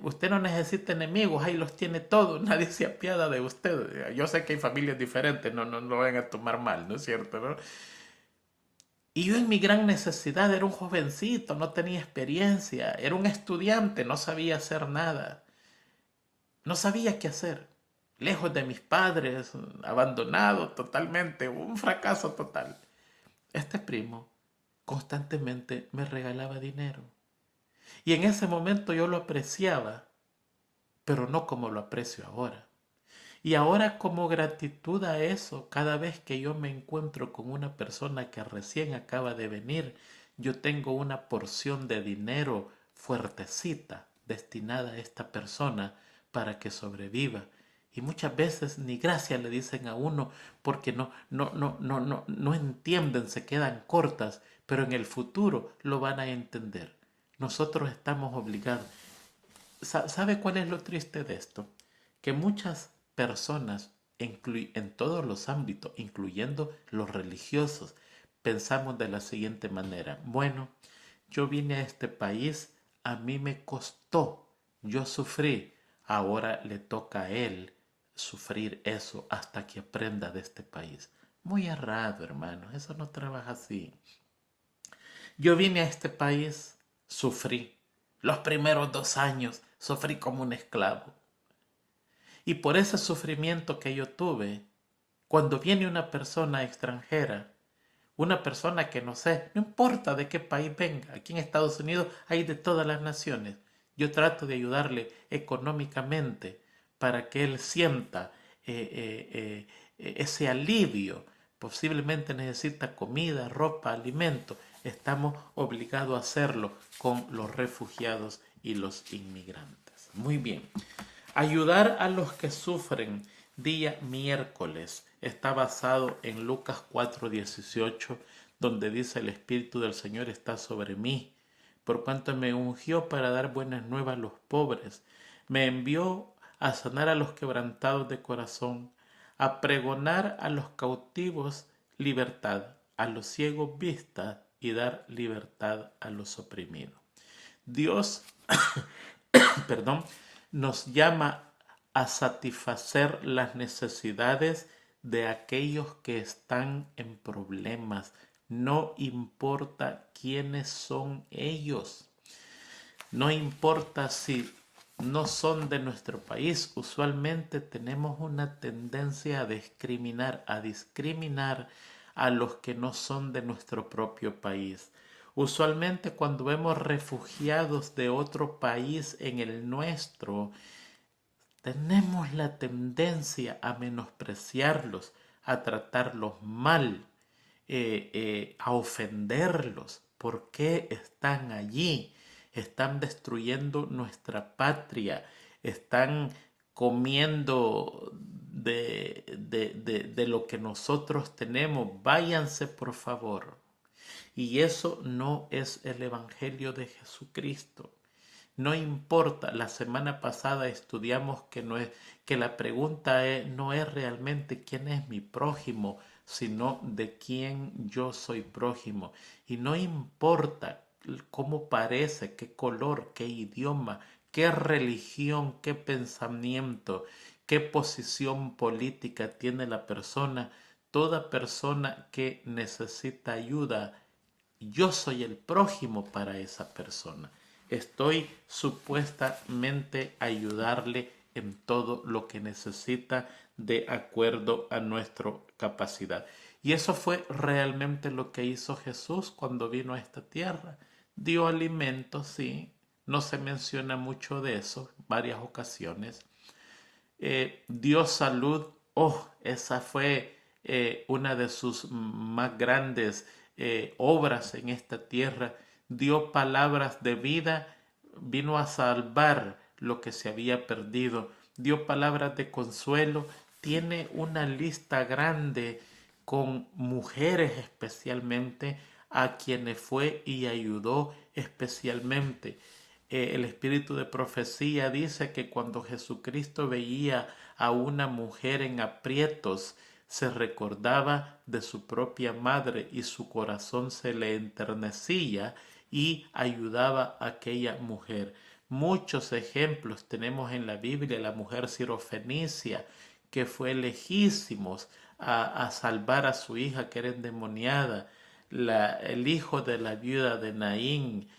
usted no necesita enemigos, ahí los tiene todos, nadie se apiada de usted. Yo sé que hay familias diferentes, no lo van a tomar mal, ¿no es cierto? ¿No? Y yo en mi gran necesidad era un jovencito, no tenía experiencia, era un estudiante, no sabía hacer nada, no sabía qué hacer. Lejos de mis padres, abandonado totalmente, un fracaso total. Este primo constantemente me regalaba dinero. Y en ese momento yo lo apreciaba, pero no como lo aprecio ahora. Y ahora como gratitud a eso, cada vez que yo me encuentro con una persona que recién acaba de venir, yo tengo una porción de dinero fuertecita destinada a esta persona para que sobreviva. Y muchas veces ni gracias le dicen a uno porque no entienden, se quedan cortas, pero en el futuro lo van a entender. Nosotros estamos obligados. ¿Sabe cuál es lo triste de esto? Que muchas personas en todos los ámbitos, incluyendo los religiosos, pensamos de la siguiente manera: bueno, yo vine a este país, a mí me costó, yo sufrí, ahora le toca a él sufrir eso hasta que aprenda de este país. Muy errado, hermano, eso no trabaja así. Yo vine a este país, sufrí. Los primeros 2 años sufrí como un esclavo. Y por ese sufrimiento que yo tuve, cuando viene una persona extranjera, una persona que no sé, no importa de qué país venga, aquí en Estados Unidos hay de todas las naciones, yo trato de ayudarle económicamente para que él sienta ese alivio. Posiblemente necesita comida, ropa, alimento. Estamos obligados a hacerlo con los refugiados y los inmigrantes. Muy bien. Ayudar a los que sufren, día miércoles, está basado en Lucas 4:18, donde dice: el Espíritu del Señor está sobre mí, por cuanto me ungió para dar buenas nuevas a los pobres, me envió a sanar a los quebrantados de corazón, a pregonar a los cautivos libertad, a los ciegos vista y dar libertad a los oprimidos. Dios perdón, nos llama a satisfacer las necesidades de aquellos que están en problemas. No importa quiénes son ellos. No importa si no son de nuestro país. Usualmente tenemos una tendencia a discriminar a los que no son de nuestro propio país. Usualmente cuando vemos refugiados de otro país en el nuestro, tenemos la tendencia a menospreciarlos, a tratarlos mal, a ofenderlos. ¿Por qué están allí? Están destruyendo nuestra patria, están comiendo de lo que nosotros tenemos. Váyanse, por favor. Y eso no es el Evangelio de Jesucristo. No importa, la semana pasada estudiamos que la pregunta no es realmente quién es mi prójimo, sino de quién yo soy prójimo. Y no importa cómo parece, qué color, qué idioma, qué religión, qué pensamiento, qué posición política tiene la persona. Toda persona que necesita ayuda, yo soy el prójimo para esa persona. Estoy supuestamente a ayudarle en todo lo que necesita de acuerdo a nuestra capacidad. Y eso fue realmente lo que hizo Jesús cuando vino a esta tierra. Dio alimento, sí, no se menciona mucho de eso, varias ocasiones. Dio salud, esa fue una de sus más grandes obras en esta tierra. Dio palabras de vida, vino a salvar lo que se había perdido, dio palabras de consuelo, tiene una lista grande con mujeres especialmente a quienes fue y ayudó especialmente. El espíritu de profecía dice que cuando Jesucristo veía a una mujer en aprietos, se recordaba de su propia madre y su corazón se le enternecía y ayudaba a aquella mujer. Muchos ejemplos tenemos en la Biblia: la mujer sirofenicia, que fue lejísimos a salvar a su hija que era endemoniada, el hijo de la viuda de Naín,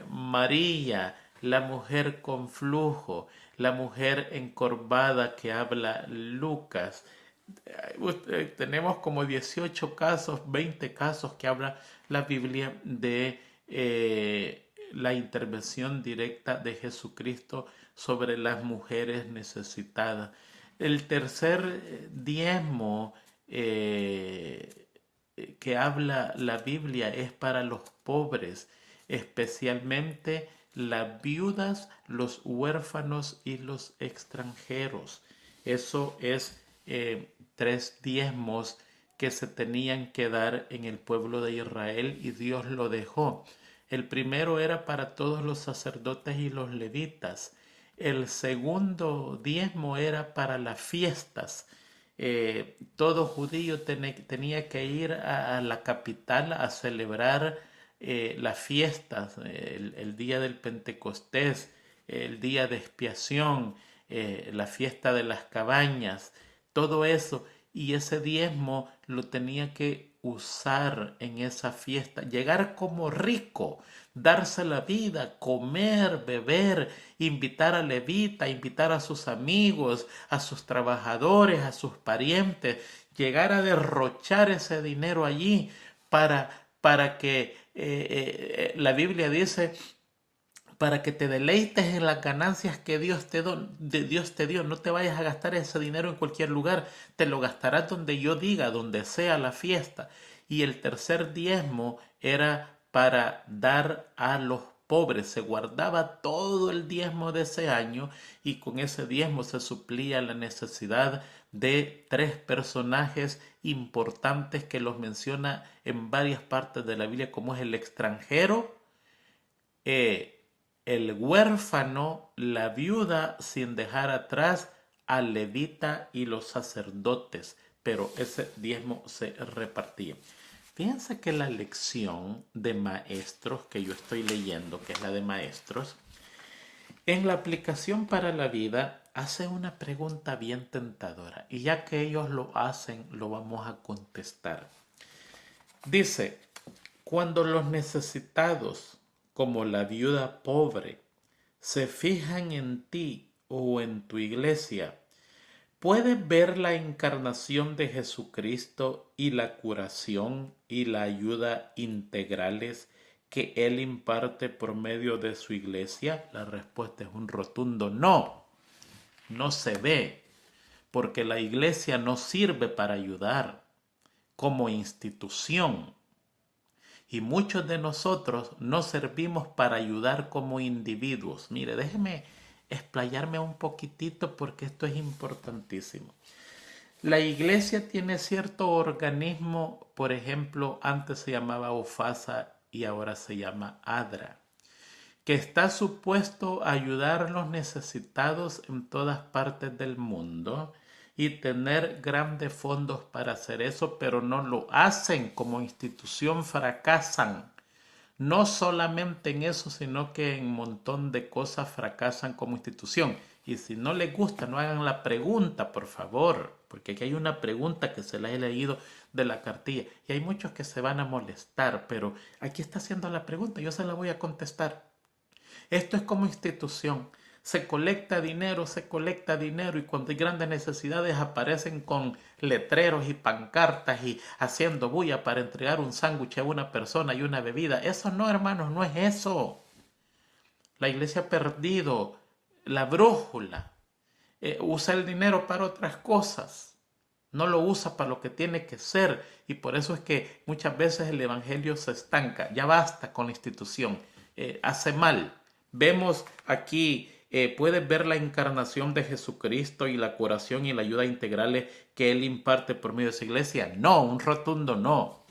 María, la mujer con flujo, la mujer encorvada que habla Lucas. Tenemos como 18 casos, 20 casos que habla la Biblia de la intervención directa de Jesucristo sobre las mujeres necesitadas. El tercer diezmo que habla la Biblia es para los pobres, especialmente las viudas, los huérfanos y los extranjeros. Eso es 3 diezmos que se tenían que dar en el pueblo de Israel y Dios lo dejó. El primero era para todos los sacerdotes y los levitas. El segundo diezmo era para las fiestas. todo judío tenía que ir a la capital a celebrar las fiestas, el día del Pentecostés, el día de expiación, la fiesta de las cabañas, todo eso. Y ese diezmo lo tenía que usar en esa fiesta, llegar como rico, darse la vida, comer, beber, invitar a levita, invitar a sus amigos, a sus trabajadores, a sus parientes, llegar a derrochar ese dinero allí para que la Biblia dice para que te deleites en las ganancias que Dios te dio. No te vayas a gastar ese dinero en cualquier lugar, te lo gastarás donde yo diga, donde sea la fiesta. Y el tercer diezmo era para dar a los pobres. Se guardaba todo el diezmo de ese año y con ese diezmo se suplía la necesidad de tres personajes importantes que los menciona en varias partes de la Biblia, como es el extranjero, el huérfano, la viuda, sin dejar atrás al levita y los sacerdotes, pero ese diezmo se repartía. Fíjense que la lección de maestros que yo estoy leyendo, que es la de maestros, en la aplicación para la vida hace una pregunta bien tentadora y ya que ellos lo hacen, lo vamos a contestar. Dice, cuando los necesitados, como la viuda pobre, se fijan en ti o en tu iglesia, ¿puedes ver la encarnación de Jesucristo y la curación y la ayuda integrales que Él imparte por medio de su iglesia? La respuesta es un rotundo no. No se ve, porque la iglesia no sirve para ayudar como institución. Y muchos de nosotros no servimos para ayudar como individuos. Mire, déjeme explayarme un poquitito porque esto es importantísimo. La iglesia tiene cierto organismo, por ejemplo, antes se llamaba OFASA y ahora se llama ADRA, que está supuesto a ayudar a los necesitados en todas partes del mundo y tener grandes fondos para hacer eso, pero no lo hacen. Como institución fracasan. No solamente en eso, sino que en un montón de cosas fracasan como institución. Y si no les gusta, no hagan la pregunta, por favor, porque aquí hay una pregunta que se la he leído de la cartilla y hay muchos que se van a molestar, pero aquí está haciendo la pregunta, yo se la voy a contestar. Esto es como institución. Se colecta dinero y cuando hay grandes necesidades aparecen con letreros y pancartas y haciendo bulla para entregar un sándwich a una persona y una bebida. Eso no, hermanos, no es eso. La iglesia ha perdido la brújula. Usa el dinero para otras cosas. No lo usa para lo que tiene que ser y por eso es que muchas veces el evangelio se estanca. Ya basta con la institución. Hace mal. Vemos aquí, puedes ver la encarnación de Jesucristo y la curación y la ayuda integrales que Él imparte por medio de su iglesia. No, un rotundo no.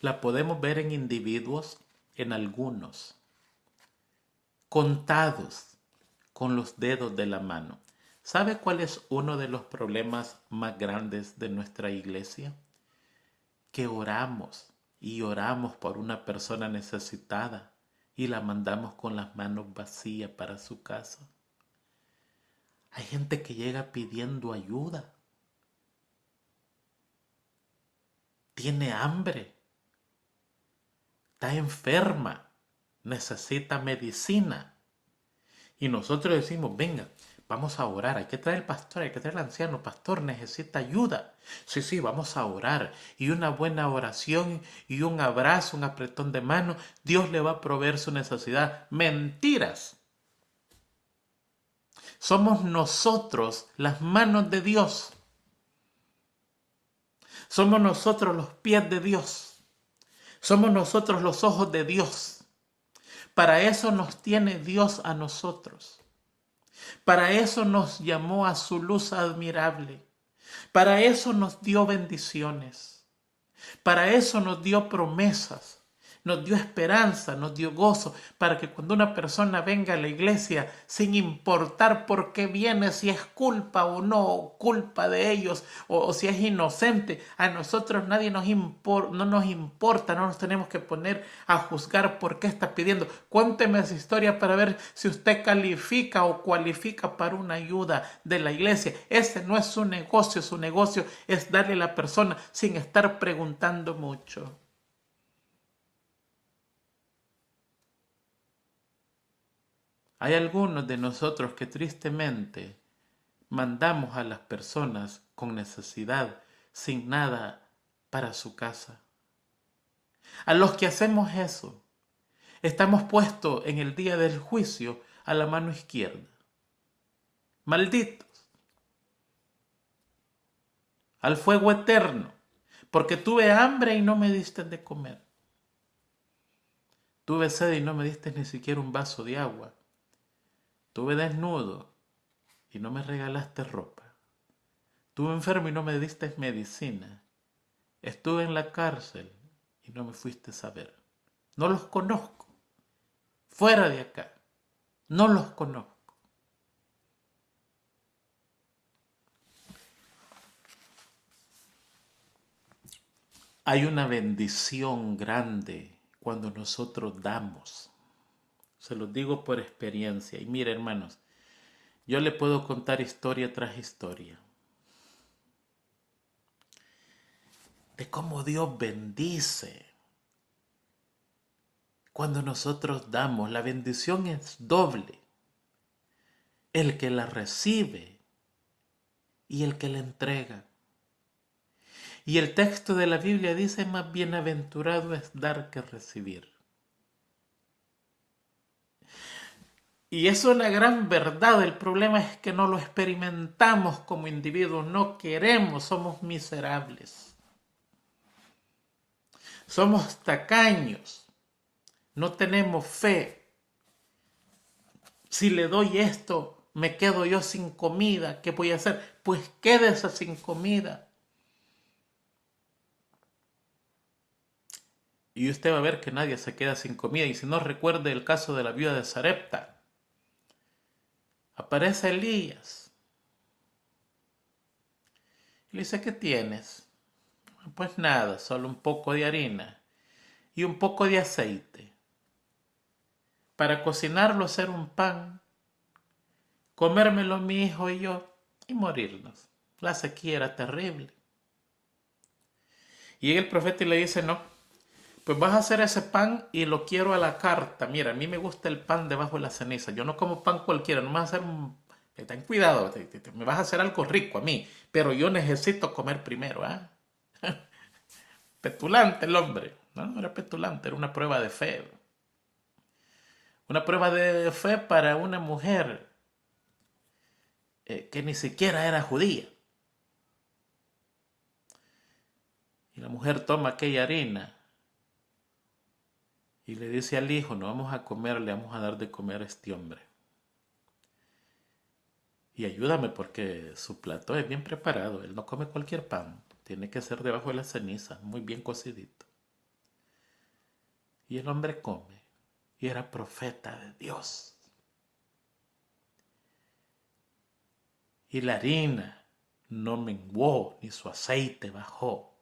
La podemos ver en individuos, en algunos, contados con los dedos de la mano. ¿Sabe cuál es uno de los problemas más grandes de nuestra iglesia? Que oramos y oramos por una persona necesitada y la mandamos con las manos vacías para su casa. Hay gente que llega pidiendo ayuda. Tiene hambre. Está enferma. Necesita medicina. Y nosotros decimos, venga, vamos a orar. Hay que traer el pastor, hay que traer el anciano. Pastor, necesita ayuda. Sí, vamos a orar. Y una buena oración y un abrazo, un apretón de mano, Dios le va a proveer su necesidad. Mentiras. Somos nosotros las manos de Dios. Somos nosotros los pies de Dios. Somos nosotros los ojos de Dios. Para eso nos tiene Dios a nosotros. Para eso nos llamó a su luz admirable. Para eso nos dio bendiciones. Para eso nos dio promesas. nos dio esperanza, nos dio gozo, para que cuando una persona venga a la iglesia, sin importar por qué viene, si es culpa o no, culpa de ellos, o si es inocente, a nosotros nadie no nos importa, no nos tenemos que poner a juzgar por qué está pidiendo. Cuénteme esa historia para ver si usted califica o cualifica para una ayuda de la iglesia. Ese no es su negocio es darle a la persona sin estar preguntando mucho. Hay algunos de nosotros que tristemente mandamos a las personas con necesidad, sin nada para su casa. A los que hacemos eso, estamos puestos en el día del juicio a la mano izquierda. Malditos. Al fuego eterno, porque tuve hambre y no me diste de comer. Tuve sed y no me diste ni siquiera un vaso de agua. Tuve desnudo y no me regalaste ropa. Estuve enfermo y no me diste medicina. Estuve en la cárcel y no me fuiste a ver. No los conozco. Fuera de acá. No los conozco. Hay una bendición grande cuando nosotros damos. Se los digo por experiencia. Y mire, hermanos, yo le puedo contar historia tras historia de cómo Dios bendice cuando nosotros damos. La bendición es doble. El que la recibe y el que la entrega. Y el texto de la Biblia dice: más bienaventurado es dar que recibir. Y es una gran verdad. El problema es que no lo experimentamos como individuos. No queremos, somos miserables. Somos tacaños. No tenemos fe. Si le doy esto, me quedo yo sin comida. ¿Qué voy a hacer? Pues quédese sin comida. Y usted va a ver que nadie se queda sin comida. Y si no, recuerde el caso de la viuda de Sarepta. Aparece Elías. Y le dice: ¿qué tienes? Pues nada, solo un poco de harina y un poco de aceite. Para cocinarlo, hacer un pan, comérmelo mi hijo y yo y morirnos. La sequía era terrible. Y llega el profeta y le dice: no, pues vas a hacer ese pan y lo quiero a la carta. Mira, a mí me gusta el pan debajo de la ceniza. Yo no como pan cualquiera, no me vas a hacer un... Ten cuidado, me vas a hacer algo rico a mí, pero yo necesito comer primero. Petulante el hombre. No era petulante, era una prueba de fe. Una prueba de fe para una mujer que ni siquiera era judía. Y la mujer toma aquella harina y le dice al hijo: no vamos a comer, le vamos a dar de comer a este hombre. Y ayúdame porque su plato es bien preparado. Él no come cualquier pan. Tiene que ser debajo de la ceniza, muy bien cocidito. Y el hombre come. Y era profeta de Dios. Y la harina no menguó, ni su aceite bajó.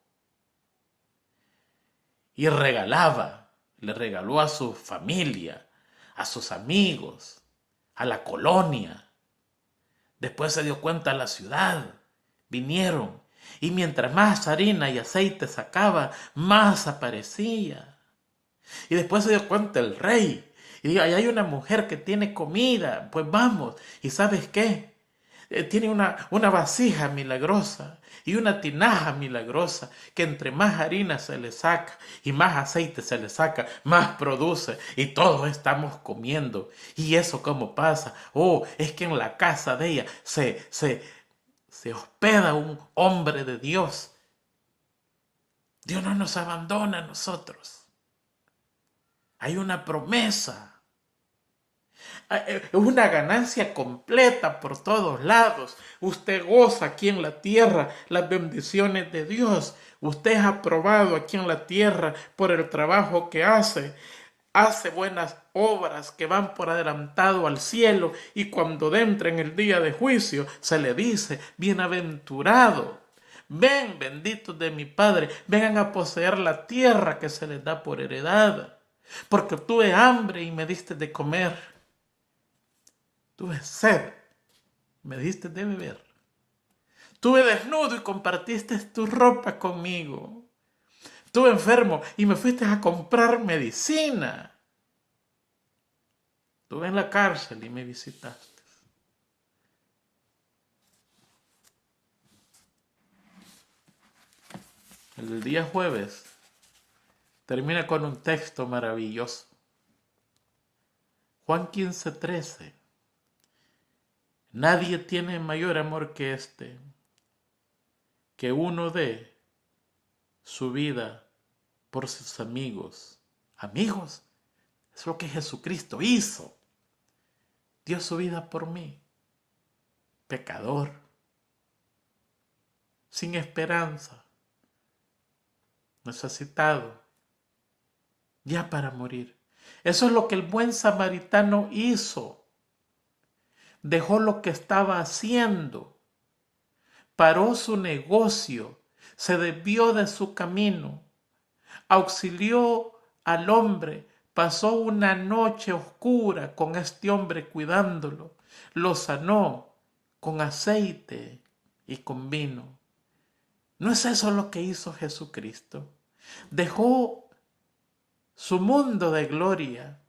Y regalaba. Le regaló a su familia, a sus amigos, a la colonia. Después se dio cuenta a la ciudad. Vinieron. Y mientras más harina y aceite sacaba, más aparecía. Y después se dio cuenta el rey. Y dijo: ahí hay una mujer que tiene comida. Pues vamos. ¿Y sabes qué? Tiene una vasija milagrosa y una tinaja milagrosa, que entre más harina se le saca y más aceite se le saca, más produce, y todos estamos comiendo. ¿Y eso cómo pasa? Oh, es que en la casa de ella se hospeda un hombre de Dios. Dios no nos abandona a nosotros. Hay una promesa. Es una ganancia completa por todos lados. Usted goza aquí en la tierra las bendiciones de Dios. Usted es aprobado aquí en la tierra por el trabajo que hace. Hace buenas obras que van por adelantado al cielo, y cuando entra en el día de juicio se le dice: bienaventurado. Ven, benditos de mi Padre, vengan a poseer la tierra que se les da por heredad. Porque tuve hambre y me diste de comer. Tuve sed, me diste de beber. Tuve desnudo y compartiste tu ropa conmigo. Estuve enfermo y me fuiste a comprar medicina. Estuve en la cárcel y me visitaste. El día jueves termina con un texto maravilloso. Juan 15:13. Nadie tiene mayor amor que este, que uno dé su vida por sus amigos. Amigos, es lo que Jesucristo hizo. Dio su vida por mí, pecador, sin esperanza, necesitado, ya para morir. Eso es lo que el buen samaritano hizo. Dejó lo que estaba haciendo, paró su negocio, se desvió de su camino, auxilió al hombre, pasó una noche oscura con este hombre cuidándolo, lo sanó con aceite y con vino. ¿No es eso lo que hizo Jesucristo? Dejó su mundo de gloria,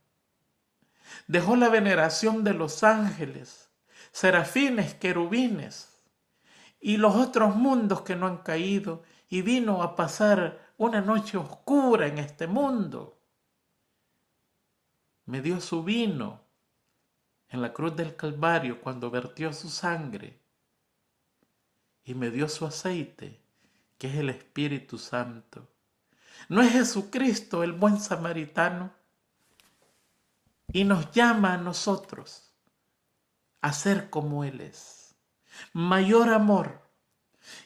dejó la veneración de los ángeles, serafines, querubines y los otros mundos que no han caído, y vino a pasar una noche oscura en este mundo. Me dio su vino en la cruz del Calvario cuando vertió su sangre, y me dio su aceite, que es el Espíritu Santo. ¿No es Jesucristo el buen samaritano? Y nos llama a nosotros a ser como Él es. Mayor amor.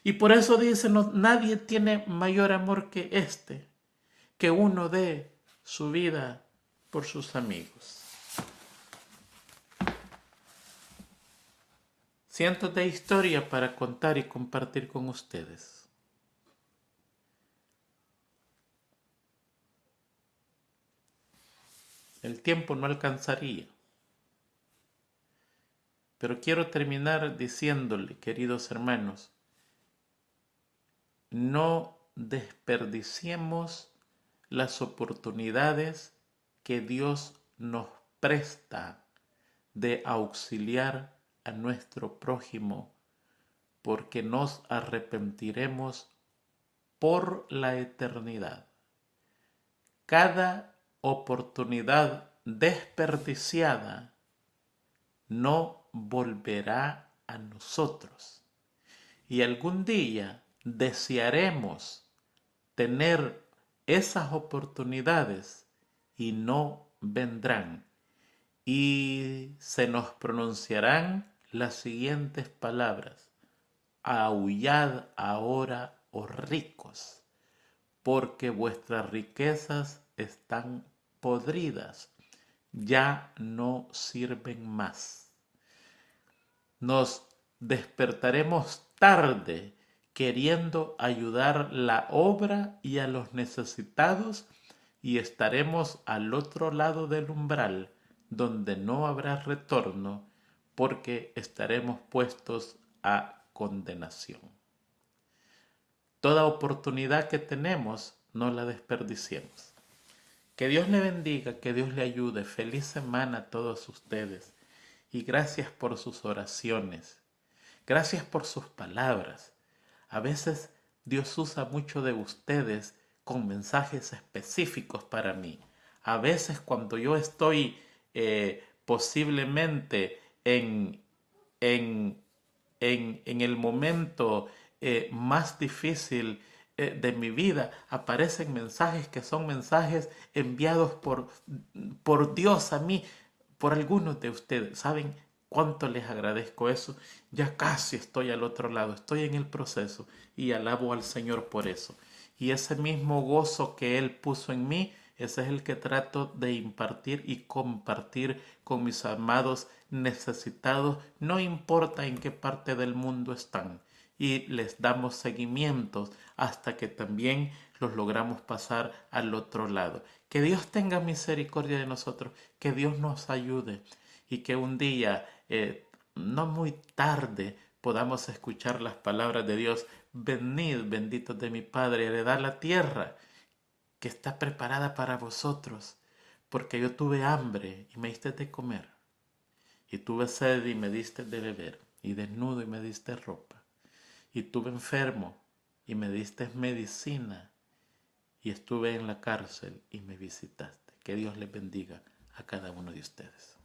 Y por eso dice: nadie tiene mayor amor que este, que uno dé su vida por sus amigos. Cientos de historias para contar y compartir con ustedes. El tiempo no alcanzaría. Pero quiero terminar diciéndole, queridos hermanos, no desperdiciemos las oportunidades que Dios nos presta de auxiliar a nuestro prójimo, porque nos arrepentiremos por la eternidad. Cada oportunidad desperdiciada no volverá a nosotros, y algún día desearemos tener esas oportunidades y no vendrán, y se nos pronunciarán las siguientes palabras: aullad ahora, oh ricos, porque vuestras riquezas están podridas, ya no sirven más. Nos despertaremos tarde queriendo ayudar la obra y a los necesitados, y estaremos al otro lado del umbral, donde no habrá retorno, porque estaremos puestos a condenación. Toda oportunidad que tenemos, no la desperdiciemos. Que Dios le bendiga, que Dios le ayude. Feliz semana a todos ustedes. Y gracias por sus oraciones. Gracias por sus palabras. A veces Dios usa mucho de ustedes con mensajes específicos para mí. A veces cuando yo estoy posiblemente en el momento más difícil de mi vida, aparecen mensajes que son mensajes enviados por Dios a mí por algunos de ustedes. ¿Saben cuánto les agradezco eso? Ya casi estoy al otro lado, estoy en el proceso y alabo al Señor por eso. Y ese mismo gozo que Él puso en mí, ese es el que trato de impartir y compartir con mis amados necesitados, no importa en qué parte del mundo están. Y les damos seguimientos hasta que también los logramos pasar al otro lado. Que Dios tenga misericordia de nosotros, que Dios nos ayude y que un día, no muy tarde, podamos escuchar las palabras de Dios. Venid, benditos de mi Padre, heredad la tierra que está preparada para vosotros, porque yo tuve hambre y me diste de comer, y tuve sed y me diste de beber, y desnudo y me diste ropa, y tuve enfermo y me diste medicina, y estuve en la cárcel y me visitaste. Que Dios les bendiga a cada uno de ustedes.